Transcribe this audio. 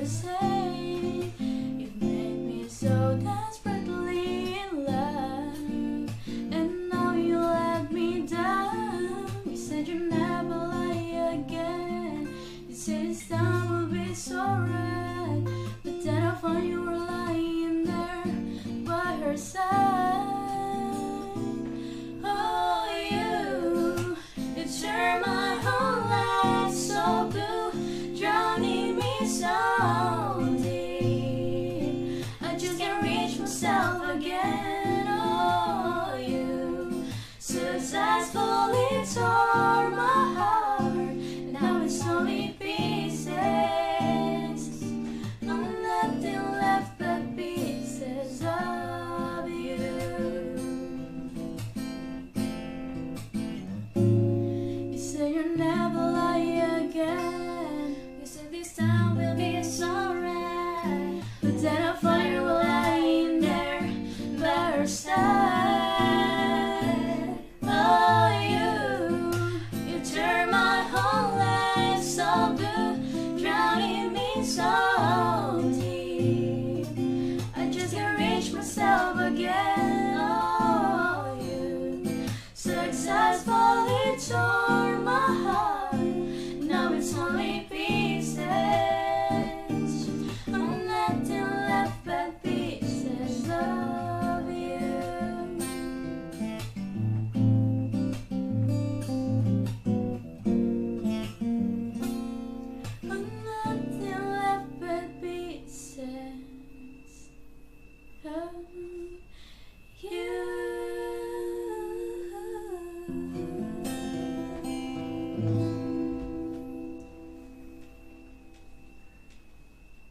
the same. You've made me so desperately in love, and now you let me down. You said you'd never lie again. You said this time will be so right, but then I found you were lying there by her side. Oh, you turned my whole life so blue, drowning me so deep. I just can't reach myself again. Oh, you successfully tore my heart, and now it's only pieces. Nothing left but pieces of you. You say you're never